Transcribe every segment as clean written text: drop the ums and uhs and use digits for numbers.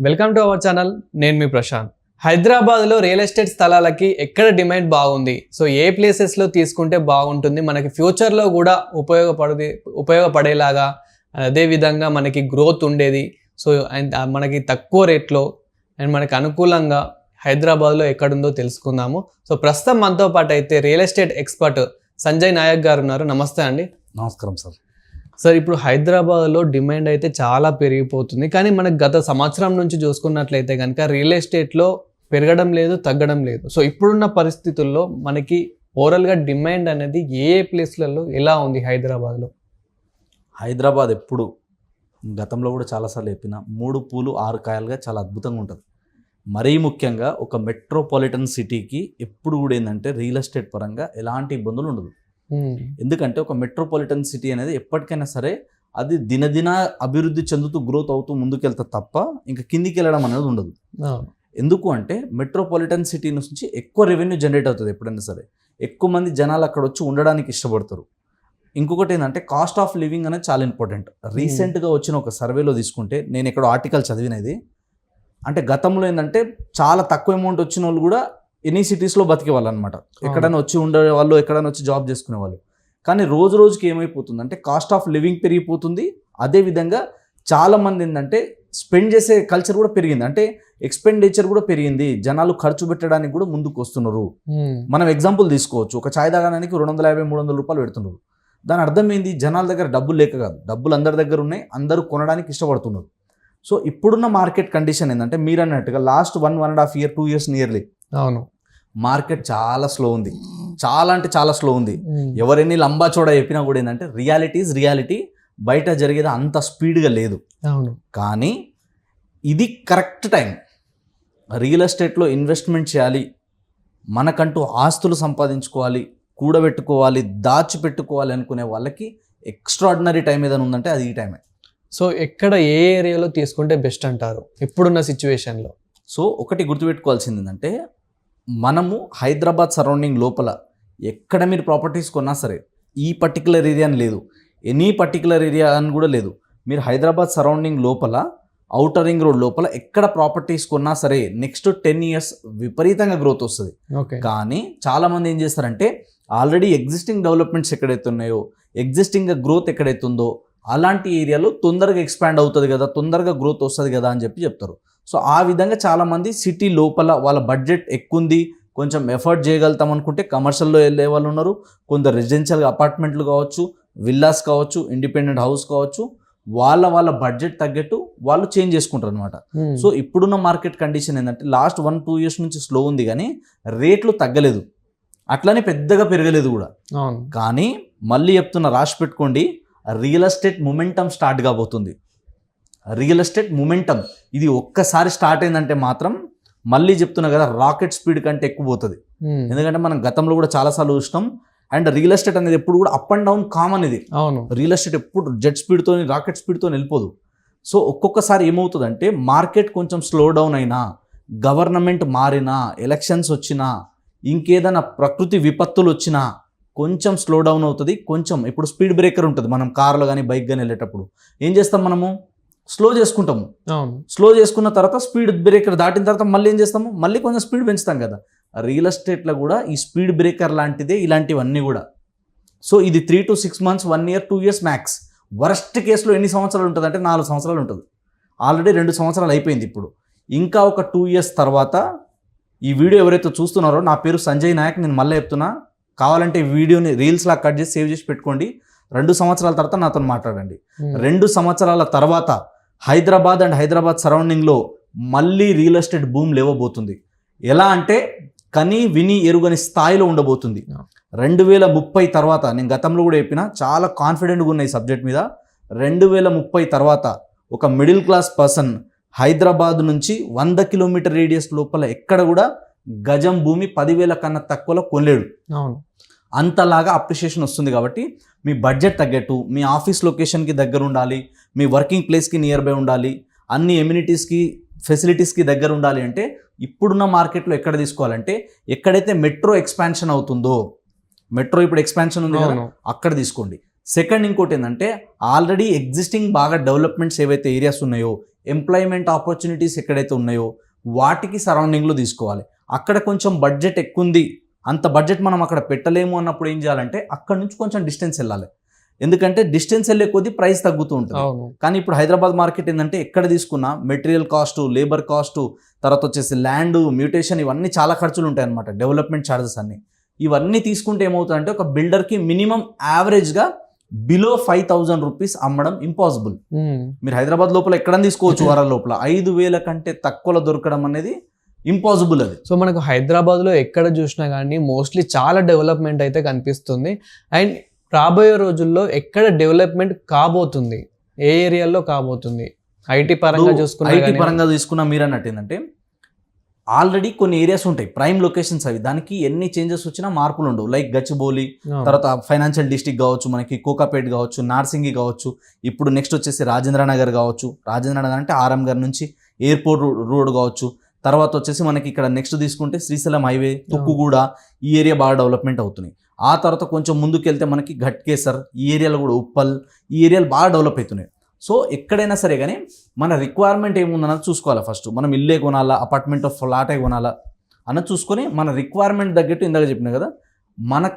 Welcome to our channel. నేను మీ ప్రశాంత్. హైదరాబాద్లో real estate స్థలాలకి ఎక్కడ డిమాండ్ బాగుంది, సో ఏ ప్లేసెస్లో తీసుకుంటే బాగుంటుంది, మనకి ఫ్యూచర్లో కూడా ఉపయోగపడేలాగా, అదేవిధంగా మనకి గ్రోత్ ఉండేది, సో మనకి తక్కువ రేట్లో అండ్ మనకి అనుకూలంగా హైదరాబాద్లో ఎక్కడుందో తెలుసుకుందాము. సో ప్రస్తుతం మనతో పాటు అయితే real estate expert Sanjay Nayak గారు ఉన్నారు. నమస్తే అండి. నమస్కారం సార్. సార్, ఇప్పుడు హైదరాబాద్లో డిమాండ్ అయితే చాలా పెరిగిపోతుంది, కానీ మనకు గత సంవత్సరం నుంచి చూసుకున్నట్లయితే కనుక రియల్ ఎస్టేట్లో పెరగడం లేదు, తగ్గడం లేదు. సో ఇప్పుడున్న పరిస్థితుల్లో మనకి ఓవరాల్గా డిమాండ్ అనేది ఏ ప్లేస్లలో ఎలా ఉంది హైదరాబాద్లో? హైదరాబాద్ ఎప్పుడు గతంలో కూడా చాలాసార్లు చెప్పిన 3 పూలు 6 కాయలుగా చాలా అద్భుతంగా ఉంటుంది. మరీ ముఖ్యంగా ఒక మెట్రోపాలిటన్ సిటీకి ఎప్పుడు కూడా ఏంటంటే రియల్ ఎస్టేట్ పరంగా ఎలాంటి ఇబ్బందులు ఉండదు. ఎందుకంటే ఒక మెట్రోపాలిటన్ సిటీ అనేది ఎప్పటికైనా సరే అది దినదిన అభివృద్ధి చెందుతూ గ్రోత్ అవుతూ ముందుకెళ్తుంది తప్ప ఇంకా కిందికి వెళ్ళడం అనేది ఉండదు. ఎందుకు అంటే మెట్రోపాలిటన్ సిటీ నుంచి ఎక్కువ రెవెన్యూ జనరేట్ అవుతుంది. ఎప్పుడైనా సరే ఎక్కువ మంది జనాలు అక్కడ వచ్చి ఉండడానికి ఇష్టపడతారు. ఇంకొకటి ఏంటంటే కాస్ట్ ఆఫ్ లివింగ్ అనేది చాలా ఇంపార్టెంట్. రీసెంట్గా వచ్చిన ఒక సర్వేలో తీసుకుంటే, నేను ఇక్కడ ఆర్టికల్ చదివినది, అంటే గతంలో ఏంటంటే చాలా తక్కువ అమౌంట్ వచ్చిన వాళ్ళు కూడా ఎనీ సిటీస్లో బతికే వాళ్ళు అనమాట. ఎక్కడైనా వచ్చి ఉండేవాళ్ళు, ఎక్కడైనా వచ్చి జాబ్ చేసుకునేవాళ్ళు. కానీ రోజు రోజుకి ఏమైపోతుంది అంటే కాస్ట్ ఆఫ్ లివింగ్ పెరిగిపోతుంది. అదేవిధంగా చాలామంది ఏంటంటే స్పెండ్ చేసే కల్చర్ కూడా పెరిగింది, అంటే ఎక్స్పెండిచర్ కూడా పెరిగింది. జనాలు ఖర్చు పెట్టడానికి కూడా ముందుకు వస్తున్నారు. మనం ఎగ్జాంపుల్ తీసుకోవచ్చు, ఒక ఛాయ్ తాగడానికి 250-300 రూపాయలు పెడుతున్నారు. దాని అర్థం ఏంది? జనాల దగ్గర డబ్బులు లేక కాదు, డబ్బులు అందరి దగ్గర ఉన్నాయి, అందరూ కొనడానికి ఇష్టపడుతున్నారు. సో ఇప్పుడున్న మార్కెట్ కండిషన్ ఏంటంటే మీరు అన్నట్టుగా లాస్ట్ 1.5 year 2 years నియర్లీ అవును మార్కెట్ చాలా స్లో ఉంది. చాలా అంటే చాలా స్లో ఉంది. ఎవరెన్ని లంబా చోడ చెప్పినా కూడా ఏంటంటే రియాలిటీ బయట జరిగేది అంత స్పీడ్గా లేదు. అవును, కానీ ఇది కరెక్ట్ టైం. రియల్ ఎస్టేట్లో ఇన్వెస్ట్మెంట్ చేయాలి, మనకంటూ ఆస్తులు సంపాదించుకోవాలి, కూడబెట్టుకోవాలి, దాచిపెట్టుకోవాలి అనుకునే వాళ్ళకి ఎక్స్ట్రాడినరీ టైం ఏదైనా ఉందంటే అది ఈ టైమే. సో ఎక్కడ ఏ ఏరియాలో తీసుకుంటే బెస్ట్ అంటారు ఇప్పుడున్న సిచ్యువేషన్లో? సో ఒకటి గుర్తుపెట్టుకోవాల్సింది ఏంటంటే, మనము హైదరాబాద్ సరౌండింగ్ లోపల ఎక్కడ మీరు ప్రాపర్టీస్ కొన్నా సరే, ఈ పర్టికులర్ ఏరియా అని లేదు, ఎనీ పర్టికులర్ ఏరియా అని కూడా లేదు. మీరు హైదరాబాద్ సరౌండింగ్ లోపల, ఔటర్ రింగ్ రోడ్ లోపల ఎక్కడ ప్రాపర్టీస్ కొన్నా సరే నెక్స్ట్ 10 years విపరీతంగా గ్రోత్ వస్తుంది. కానీ చాలామంది ఏం చేస్తారంటే ఆల్రెడీ ఎగ్జిస్టింగ్ డెవలప్మెంట్స్ ఎక్కడైతే ఉన్నాయో, ఎగ్జిస్టింగ్గా గ్రోత్ ఎక్కడైతే ఉందో అలాంటి ఏరియాలో తొందరగా ఎక్స్పాండ్ అవుతుంది కదా, తొందరగా గ్రోత్ వస్తుంది కదా అని చెప్తారు. సో ఆ విధంగా చాలామంది సిటీ లోపల వాళ్ళ బడ్జెట్ ఎక్కువ ఉంది, కొంచెం ఎఫర్ట్ చేయగలుగుతాం అనుకుంటే కమర్షియల్లో వెళ్ళే వాళ్ళు ఉన్నారు. కొందరు రెసిడెన్షియల్గా అపార్ట్మెంట్లు కావచ్చు, విల్లాస్ కావచ్చు, ఇండిపెండెంట్ హౌస్ కావచ్చు, వాళ్ళ బడ్జెట్ తగ్గట్టు వాళ్ళు చేంజ్ చేసుకుంటారు అనమాట. సో ఇప్పుడున్న మార్కెట్ కండిషన్ ఏంటంటే లాస్ట్ 1-2 years నుంచి స్లో ఉంది, కానీ రేట్లు తగ్గలేదు, అట్లనే పెద్దగా పెరగలేదు కూడా. కానీ మళ్ళీ చెప్తున్నా, రాసి పెట్టుకోండి, రియల్ ఎస్టేట్ మొమెంటమ్ స్టార్ట్ కాబోతుంది. రియల్ ఎస్టేట్ మొమెంటమ్ ఇది ఒక్కసారి స్టార్ట్ అయిందంటే మాత్రం మళ్ళీ చెప్తున్నా కదా, రాకెట్ స్పీడ్ కంటే ఎక్కువ పోతుంది. ఎందుకంటే మనం గతంలో కూడా చాలాసార్లు చూసినాం. అండ్ రియల్ ఎస్టేట్ అనేది ఎప్పుడు కూడా అప్ అండ్ డౌన్ కామన్. ఇది రియల్ ఎస్టేట్ ఎప్పుడు జెట్ స్పీడ్తో, రాకెట్ స్పీడ్తో వెళ్ళిపోదు. సో ఒక్కొక్కసారి ఏమవుతుందంటే మార్కెట్ కొంచెం స్లో డౌన్ అయినా, గవర్నమెంట్ మారినా, ఎలక్షన్స్ వచ్చినా, ఇంకేదైనా ప్రకృతి విపత్తులు వచ్చినా కొంచెం స్లో డౌన్ అవుతుంది. కొంచెం ఇప్పుడు స్పీడ్ బ్రేకర్ ఉంటుంది, మనం కార్లో కానీ బైక్ కానీ వెళ్ళేటప్పుడు ఏం చేస్తాం, మనము స్లో చేసుకుంటాము. స్లో చేసుకున్న తర్వాత స్పీడ్ బ్రేకర్ దాటిన తర్వాత మళ్ళీ ఏం చేస్తాము, మళ్ళీ కొంచెం స్పీడ్ పెంచుతాం కదా. రియల్ ఎస్టేట్లో కూడా ఈ స్పీడ్ బ్రేకర్ లాంటిదే ఇలాంటివన్నీ కూడా. సో ఇది 3 to 6 months, 1 year 2 years max. Worst కేసులో ఎన్ని సంవత్సరాలు ఉంటుంది అంటే 4 సంవత్సరాలు ఉంటుంది. ఆల్రెడీ 2 సంవత్సరాలు అయిపోయింది. ఇప్పుడు ఇంకా ఒక 2 years తర్వాత ఈ వీడియో ఎవరైతే చూస్తున్నారో, నా పేరు సంజయ్ నాయక్, నేను మళ్ళీ చెప్తున్నా, కావాలంటే ఈ వీడియోని రీల్స్లా కట్ చేసి సేవ్ చేసి పెట్టుకోండి. 2 సంవత్సరాల తర్వాత నాతో మాట్లాడండి. 2 సంవత్సరాల తర్వాత హైదరాబాద్ అండ్ హైదరాబాద్ సరౌండింగ్లో మళ్ళీ రియల్ ఎస్టేట్ బూమ్ లేవబోతుంది. ఎలా అంటే కని విని ఎరుగని స్థాయిలో ఉండబోతుంది. 2030 తర్వాత, నేను గతంలో కూడా చెప్పిన, చాలా కాన్ఫిడెంట్గా ఉన్న ఈ సబ్జెక్ట్ మీద. 2030 తర్వాత ఒక మిడిల్ క్లాస్ పర్సన్ హైదరాబాద్ నుంచి 100 kilometer రేడియస్ లోపల ఎక్కడ కూడా గజం భూమి 10,000 కన్నా తక్కువలో కొనలేడు. అంతలాగా అప్రిషియేషన్ వస్తుంది. కాబట్టి మీ బడ్జెట్ తగ్గట్టు, మీ ఆఫీస్ లొకేషన్కి దగ్గర ఉండాలి, మీ వర్కింగ్ ప్లేస్కి నియర్ బై ఉండాలి, అన్ని ఎమ్యూనిటీస్కి, ఫెసిలిటీస్కి దగ్గర ఉండాలి అంటే ఇప్పుడున్న మార్కెట్లో ఎక్కడ తీసుకోవాలంటే, ఎక్కడైతే మెట్రో ఎక్స్పాన్షన్ అవుతుందో, మెట్రో ఇప్పుడు ఎక్స్పాన్షన్ ఉంది కదా, అక్కడ తీసుకోండి. సెకండ్ ఇంకోటి ఏంటంటే, ఆల్రెడీ ఎగ్జిస్టింగ్ బాగా డెవలప్మెంట్స్ ఏవైతే ఏరియాస్ ఉన్నాయో, ఎంప్లాయ్మెంట్ ఆపర్చునిటీస్ ఎక్కడైతే ఉన్నాయో వాటికి సరౌండింగ్లో తీసుకోవాలి. అక్కడ కొంచెం బడ్జెట్ ఎక్కువ ఉంది, అంత బడ్జెట్ మనం అక్కడ పెట్టలేము అన్నప్పుడు ఏం చేయాలంటే అక్కడ నుంచి కొంచెం డిస్టెన్స్ వెళ్ళాలి. ఎందుకంటే డిస్టెన్స్ వెళ్ళే కొద్దీ ప్రైస్ తగ్గుతూ ఉంటుంది. కానీ ఇప్పుడు హైదరాబాద్ మార్కెట్ ఏంటంటే ఎక్కడ తీసుకున్నా మెటీరియల్ కాస్ట్, లేబర్ కాస్ట్, తర్వాత వచ్చేసి ల్యాండ్, మ్యూటేషన్, ఇవన్నీ చాలా ఖర్చులు ఉంటాయి అనమాట. డెవలప్మెంట్ ఛార్జెస్ అన్ని ఇవన్నీ తీసుకుంటే ఏమవుతుందంటే ఒక బిల్డర్కి మినిమం యావరేజ్గా బిలో 5,000 రూపీస్ అమ్మడం ఇంపాసిబుల్. మీరు హైదరాబాద్ లోపల ఎక్కడ తీసుకోవచ్చు, వరాల లోపల 5,000 కంటే తక్కువలో దొరకడం అనేది ఇంపాసిబుల్ అది. సో మనకు హైదరాబాద్లో ఎక్కడ చూసినా కానీ మోస్ట్లీ చాలా డెవలప్మెంట్ అయితే కనిపిస్తుంది. అండ్ రాబోయే రోజుల్లో ఎక్కడ డెవలప్మెంట్ కాబోతుంది, ఏ ఏరియాలో కాబోతుంది? ఐటీ పరంగా తీసుకున్నా మీరు అన్నట్టు ఏంటంటే ఆల్రెడీ కొన్ని ఏరియాస్ ఉంటాయి ప్రైమ్ లొకేషన్స్, అవి దానికి ఎన్ని చేంజెస్ వచ్చినా మార్పులు ఉండవు. లైక్ గచ్చిబౌలి, తర్వాత ఫైనాన్షియల్ డిస్ట్రిక్ట్ కావచ్చు, మనకి కోకాపేట్ కావచ్చు, నార్సింగి కావచ్చు, ఇప్పుడు నెక్స్ట్ వచ్చేసి రాజేంద్ర నగర్ కావచ్చు. రాజేంద్ర నగర్ అంటే ఆర్ఎం గారి నుంచి ఎయిర్పోర్ట్ రోడ్ కావచ్చు. తర్వాత వచ్చేసి మనకి ఇక్కడ నెక్స్ట్ తీసుకుంటే శ్రీశైలం హైవే, తుక్కుగూడ, ఈ ఏరియా బాగా డెవలప్మెంట్ అవుతున్నాయి. ఆ తర్వాత కొంచెం ముందుకు వెళ్తే మనకి ఘట్కేసర్, ఈ ఏరియాలో కూడా ఉప్పల్, ఈ ఏరియాలు బాగా డెవలప్ అవుతున్నాయి. సో ఎక్కడైనా సరే కానీ మన రిక్వైర్మెంట్ ఏముందన్నది చూసుకోవాలి. ఫస్ట్ మనం ఇల్లే కొనాలా, అపార్ట్మెంట్ ఆఫ్ ఫ్లాటే కొనాలా అన్నది చూసుకొని మన రిక్వైర్మెంట్ తగ్గట్టు, ఇందాక చెప్పినా కదా, మన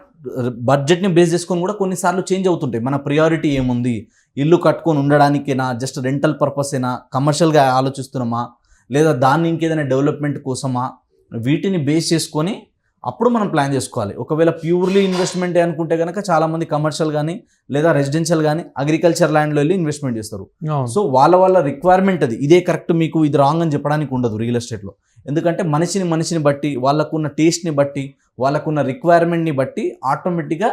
బడ్జెట్ని బేస్ చేసుకొని కూడా కొన్నిసార్లు చేంజ్ అవుతుంటాయి. మన ప్రియారిటీ ఏముంది, ఇల్లు కట్టుకొని ఉండడానికేనా, జస్ట్ రెంటల్ పర్పసేనా, కమర్షియల్గా ఆలోచిస్తున్నామా, లేదా దాన్ని ఇంకేదైనా డెవలప్మెంట్ కోసమా, వీటిని బేస్ చేసుకొని అప్పుడు మనం ప్లాన్ చేసుకోవాలి. ఒకవేళ ప్యూర్లీ ఇన్వెస్ట్మెంట్ అనుకుంటే కనుక చాలామంది కమర్షియల్ కానీ లేదా రెసిడెన్షియల్ కానీ అగ్రికల్చర్ ల్యాండ్లో వెళ్ళి ఇన్వెస్ట్మెంట్ చేస్తారు. సో వాళ్ళ రిక్వైర్మెంట్ అది, ఇదే కరెక్ట్ మీకు ఇది రాంగ్ అని చెప్పడానికి ఉండదు రియల్ ఎస్టేట్లో. ఎందుకంటే మనిషిని బట్టి, వాళ్ళకున్న టేస్ట్ని బట్టి, వాళ్ళకున్న రిక్వైర్మెంట్ని బట్టి ఆటోమేటిక్గా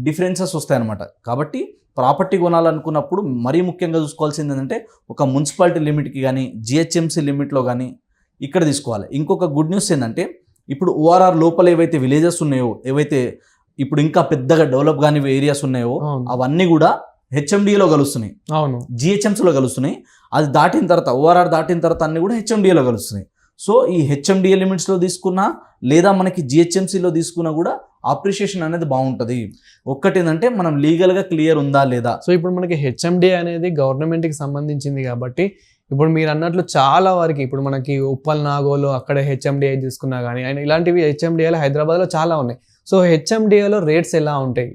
డిఫరెన్సెస్ వస్తాయన్నమాట. కాబట్టి ప్రాపర్టీ కొనాలనుకున్నప్పుడు మరీ ముఖ్యంగా చూసుకోవాల్సింది ఏంటంటే ఒక మున్సిపాలిటీ లిమిట్కి కానీ జిహెచ్ఎంసీ లిమిట్లో కానీ ఇక్కడ తీసుకోవాలి. ఇంకొక గుడ్ న్యూస్ ఏంటంటే ఇప్పుడు ఓఆర్ఆర్ లోపల ఏవైతే విలేజెస్ ఉన్నాయో, ఏవైతే ఇప్పుడు ఇంకా పెద్దగా డెవలప్ కాని ఏరియాస్ ఉన్నాయో అవన్నీ కూడా హెచ్ఎండిఏలో కలుస్తున్నాయి, జిహెచ్ఎంసీలో కలుస్తున్నాయి. అది దాటిన తర్వాత, ఓఆర్ఆర్ దాటిన తర్వాత అన్ని కూడా హెచ్ఎండిఏలో కలుస్తున్నాయి. సో ఈ హెచ్ఎండిఏ లిమిట్స్లో తీసుకున్నా లేదా మనకి జిహెచ్ఎంసీలో తీసుకున్నా కూడా అప్రిషియేషన్ అనేది బాగుంటుంది. ఒక్కటి ఏంటంటే మనం లీగల్గా క్లియర్ ఉందా లేదా. సో ఇప్పుడు మనకి హెచ్ఎండిఏ అనేది గవర్నమెంట్కి సంబంధించింది కాబట్టి ఇప్పుడు మీరు అన్నట్లు చాలా వరకు ఇప్పుడు మనకి ఉప్పల్, నాగోలు అక్కడ హెచ్ఎండిఏ తీసుకున్నా కానీ అండ్ ఇలాంటివి హెచ్ఎండిఏలు హైదరాబాద్లో చాలా ఉన్నాయి. సో హెచ్ఎండిఏలో రేట్స్ ఎలా ఉంటాయి?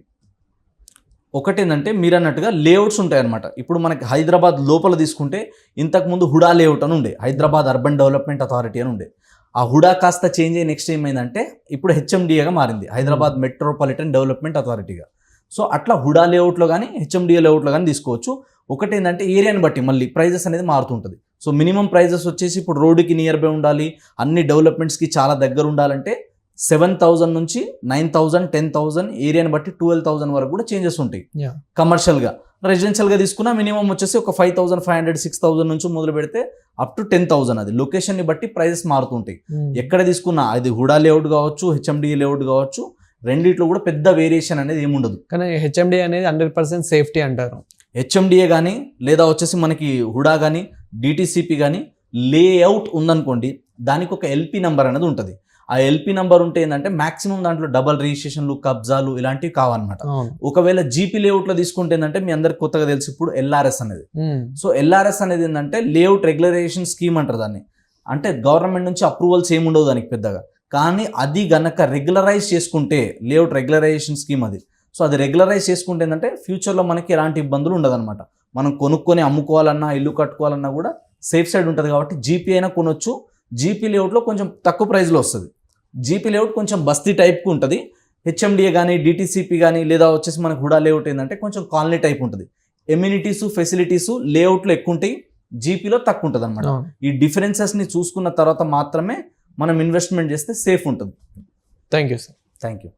ఒకటి ఏంటంటే మీరు అన్నట్టుగా లేఅవుట్స్ ఉంటాయి అనమాట. ఇప్పుడు మనకి హైదరాబాద్ లోపల తీసుకుంటే ఇంతకుముందు హుడా లేఅవుట్ అని ఉండే, హైదరాబాద్ అర్బన్ డెవలప్మెంట్ అథారిటీ అని ఉండే. ఆ హుడా కాస్త చేంజ్ అయ్యి నెక్స్ట్ ఏమైందంటే ఇప్పుడు హెచ్ఎండిఏగా మారింది, హైదరాబాద్ మెట్రోపాలిటన్ డెవలప్మెంట్ అథారిటీగా. సో అట్లా హుడా లేఅవుట్లో కానీ హెచ్ఎండిఏ లేఅవుట్లో కానీ తీసుకోవచ్చు. ఒకటి ఏంటంటే ఏరియాని బట్టి మళ్ళీ ప్రైజెస్ అనేది మారుతుంటుంది. సో మినిమం ప్రైజెస్ వచ్చేసి ఇప్పుడు రోడ్డుకి నియర్ బై ఉండాలి, అన్ని డెవలప్మెంట్స్కి చాలా దగ్గర ఉండాలంటే 7,000 నుంచి 9,000, 10,000, ఏరియాని బట్టి 12,000 వరకు కూడా చేంజెస్ ఉంటాయి. కమర్షియల్గా, రెసిడెన్షియల్గా తీసుకున్నా మినిమం వచ్చేసి ఒక 5,500, 6,000 నుంచి మొదలు పెడితే అప్ టు 10,000. అది లొకేషన్ని బట్టి ప్రైజెస్ మారుతుంటాయి. ఎక్కడ తీసుకున్నా అది హుడా లేఅవుట్ కావచ్చు, హెచ్ఎండిఏ లేఅవుట్ కావచ్చు, రెండిట్లో కూడా పెద్ద వేరియేషన్ అనేది ఏముండదు. కానీ హెచ్ఎండిఏ అనేది 100% సేఫ్టీ అంటారు. హెచ్ఎండిఏ కానీ లేదా వచ్చేసి మనకి హుడా కానీ డిటిసిపి కానీ లేఅవుట్ ఉందనుకోండి, దానికి ఒక ఎల్పి నెంబర్ అనేది ఉంటుంది. ఆ ఎల్పి నెంబర్ ఉంటే ఏంటంటే మాక్సిమం దాంట్లో డబల్ రిజిస్ట్రేషన్లు, కబ్జాలు ఇలాంటివి కావన్నమాట. ఒకవేళ జీపీ లేఅవుట్లో తీసుకుంటే ఏంటంటే మీ అందరికి కొత్తగా తెలిసి ఇప్పుడు ఎల్ఆర్ఎస్ అనేది. సో ఎల్ఆర్ఎస్ అనేది ఏంటంటే లేఅవుట్ రెగ్యులరైజేషన్ స్కీమ్ అంటారు దాన్ని. అంటే గవర్నమెంట్ నుంచి అప్రూవల్స్ ఏమి ఉండవు దానికి పెద్దగా, కానీ అది గనక రెగ్యులరైజ్ చేసుకుంటే, లేఅవుట్ రెగ్యులరైజేషన్ స్కీమ్ అది. సో అది రెగ్యులరైజ్ చేసుకుంటే ఏంటంటే ఫ్యూచర్లో మనకి ఎలాంటి ఇబ్బందులు ఉండదన్నమాట. మనం కొనుక్కొని అమ్ముకోవాలన్నా, ఇల్లు కట్టుకోవాలన్నా కూడా సేఫ్ సైడ్ ఉంటుంది. కాబట్టి జీపీ అయినా కొనొచ్చు. జీపీ లేఅవుట్లో కొంచెం తక్కువ ప్రైస్లో వస్తుంది. జీపీ లేఅవుట్ కొంచెం బస్తీ టైప్కి ఉంటుంది. హెచ్ఎండిఏ కానీ డిటిసిపి కానీ లేదా వచ్చేసి మనకు హుడా లేఅవుట్ ఏంటంటే కొంచెం కాలనీ టైప్ ఉంటుంది. ఎమ్యూనిటీసు, ఫెసిలిటీసు లేఅవుట్లో ఎక్కువ ఉంటాయి, జీపీలో తక్కువ ఉంటుంది అనమాట. ఈ డిఫరెన్సెస్ని చూసుకున్న తర్వాత మాత్రమే మనం ఇన్వెస్ట్మెంట్ చేస్తే సేఫ్ ఉంటుంది. Thank you sir. Thank you.